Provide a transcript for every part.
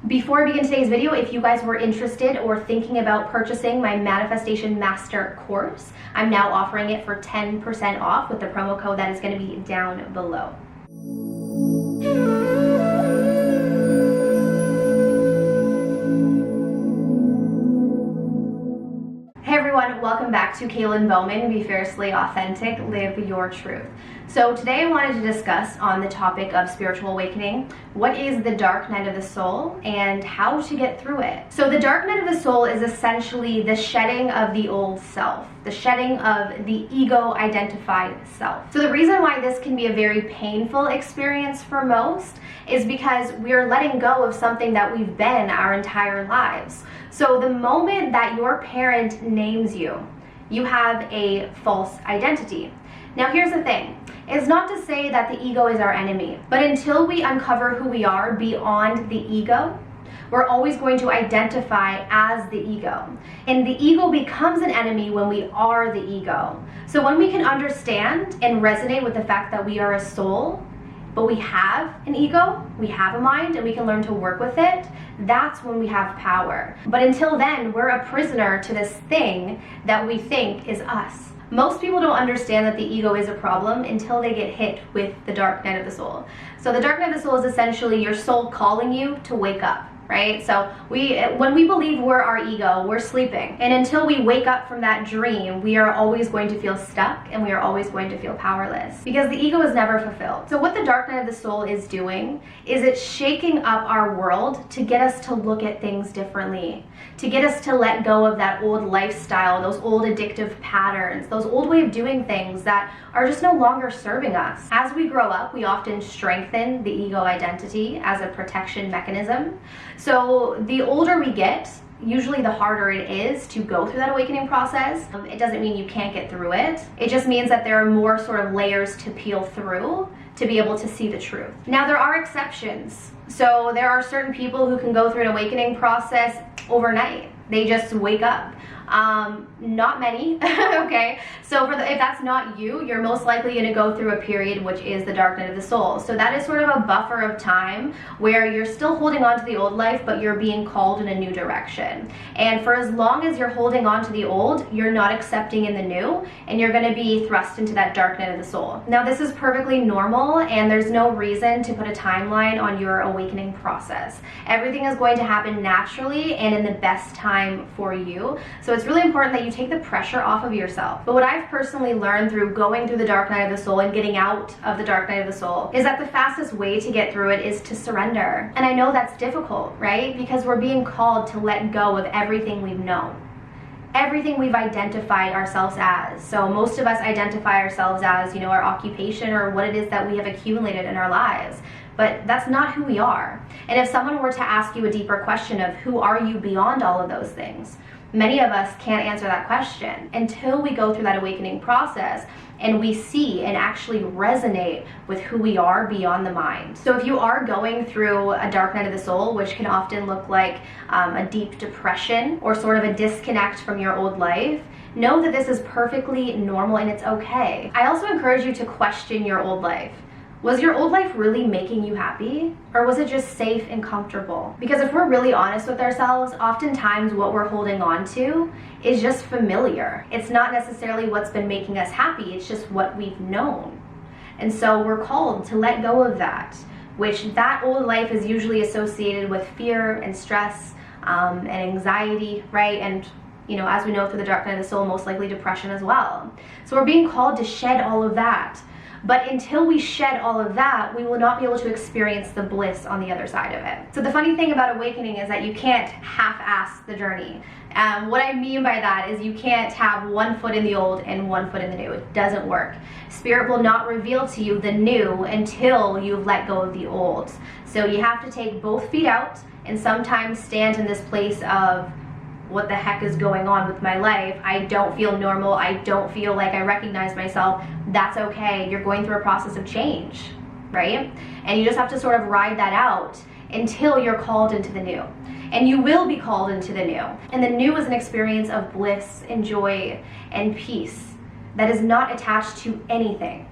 Before I begin today's video, if you guys were interested or thinking about purchasing my Manifestation Master course, I'm now offering it for 10% off with the promo code that is going to be down below. Hey everyone, welcome back to Kaylin Bowman, Be Fiercely Authentic, Live Your Truth. So today I wanted to discuss on the topic of spiritual awakening, what is the dark night of the soul and how to get through it. So the dark night of the soul is essentially the shedding of the old self, the shedding of the ego identified self. So the reason why this can be a very painful experience for most is because we're letting go of something that we've been our entire lives. So the moment that your parent names you, you have a false identity. Now here's the thing, it's not to say that the ego is our enemy, but until we uncover who we are beyond the ego, we're always going to identify as the ego. And the ego becomes an enemy when we are the ego. So when we can understand and resonate with the fact that we are a soul, but we have an ego, we have a mind, and we can learn to work with it, that's when we have power. But until then, we're a prisoner to this thing that we think is us. Most people don't understand that the ego is a problem until they get hit with the dark night of the soul. So the dark night of the soul is essentially your soul calling you to wake up. Right? So when we believe we're our ego, we're sleeping. And until we wake up from that dream, we are always going to feel stuck and we are always going to feel powerless because the ego is never fulfilled. So what the dark night of the soul is doing is it's shaking up our world to get us to look at things differently, to get us to let go of that old lifestyle, those old addictive patterns, those old way of doing things that are just no longer serving us. As we grow up, we often strengthen the ego identity as a protection mechanism. So the older we get, usually the harder it is to go through that awakening process. It doesn't mean you can't get through it. It just means that there are more sort of layers to peel through to be able to see the truth. Now there are exceptions. So there are certain people who can go through an awakening process overnight. They just wake up. Not many, okay? So if that's not you, you're most likely going to go through a period which is the dark night of the soul. So that is sort of a buffer of time where you're still holding on to the old life, but you're being called in a new direction. And for as long as you're holding on to the old, you're not accepting in the new, and you're going to be thrust into that dark night of the soul. Now this is perfectly normal, and there's no reason to put a timeline on your awakening process. Everything is going to happen naturally and in the best time for you. So it's really important that you take the pressure off of yourself. But what I've personally learned through going through the dark night of the soul and getting out of the dark night of the soul is that the fastest way to get through it is to surrender. And I know that's difficult, right? Because we're being called to let go of everything we've known, everything we've identified ourselves as. So most of us identify ourselves as, you know, our occupation or what it is that we have accumulated in our lives. But that's not who we are. And if someone were to ask you a deeper question of who are you beyond all of those things, many of us can't answer that question until we go through that awakening process and we see and actually resonate with who we are beyond the mind. So if you are going through a dark night of the soul, which can often look like a deep depression or sort of a disconnect from your old life, know that this is perfectly normal and it's okay. I also encourage you to question your old life. Was your old life really making you happy? Or was it just safe and comfortable? Because if we're really honest with ourselves, oftentimes what we're holding on to is just familiar. It's not necessarily what's been making us happy, it's just what we've known. And so we're called to let go of that, which that old life is usually associated with fear and stress and anxiety, right? And you know, as we know through the dark night of the soul, most likely depression as well. So we're being called to shed all of that. But until we shed all of that, we will not be able to experience the bliss on the other side of it. So the funny thing about awakening is that you can't half-ass the journey. What I mean by that is you can't have one foot in the old and one foot in the new. It doesn't work. Spirit will not reveal to you the new until you've let go of the old. So you have to take both feet out and sometimes stand in this place of, what the heck is going on with my life? I don't feel normal. I don't feel like I recognize myself. That's okay. You're going through a process of change, right? And you just have to sort of ride that out until you're called into the new. And you will be called into the new. And the new is an experience of bliss and joy and peace that is not attached to anything.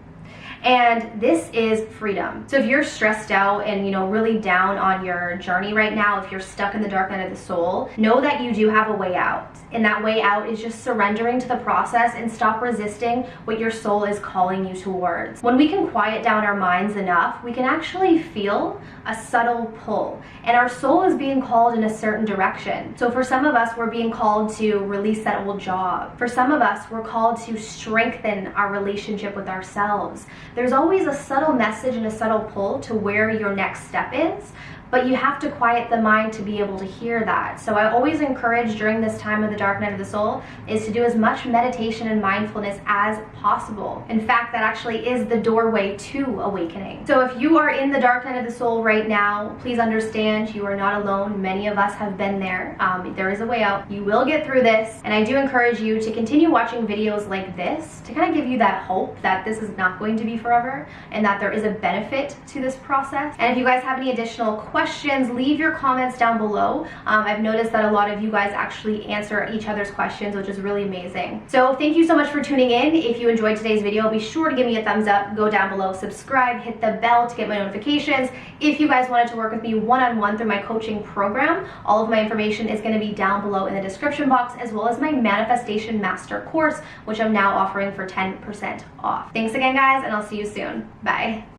And this is freedom. So if you're stressed out and, really down on your journey right now, if you're stuck in the dark night of the soul, know that you do have a way out. And that way out is just surrendering to the process and stop resisting what your soul is calling you towards. When we can quiet down our minds enough, we can actually feel a subtle pull. And our soul is being called in a certain direction. So for some of us, we're being called to release that old job. For some of us, we're called to strengthen our relationship with ourselves. There's always a subtle message and a subtle pull to where your next step is, but you have to quiet the mind to be able to hear that. So I always encourage during this time of the dark night of the soul is to do as much meditation and mindfulness as possible. In fact, that actually is the doorway to awakening. So if you are in the dark night of the soul right now, please understand you are not alone. Many of us have been there. There is a way out. You will get through this. And I do encourage you to continue watching videos like this to kind of give you that hope that this is not going to be forever and that there is a benefit to this process. And if you guys have any additional questions, leave your comments down below. I've noticed that a lot of you guys actually answer each other's questions, which is really amazing. So thank you so much for tuning in. If you enjoyed today's video, be sure to give me a thumbs up, go down below, subscribe, hit the bell to get my notifications. If you guys wanted to work with me one-on-one through my coaching program, all of my information is going to be down below in the description box, as well as my Manifestation Master course, which I'm now offering for 10% off. Thanks again, guys, and I'll see you soon. Bye.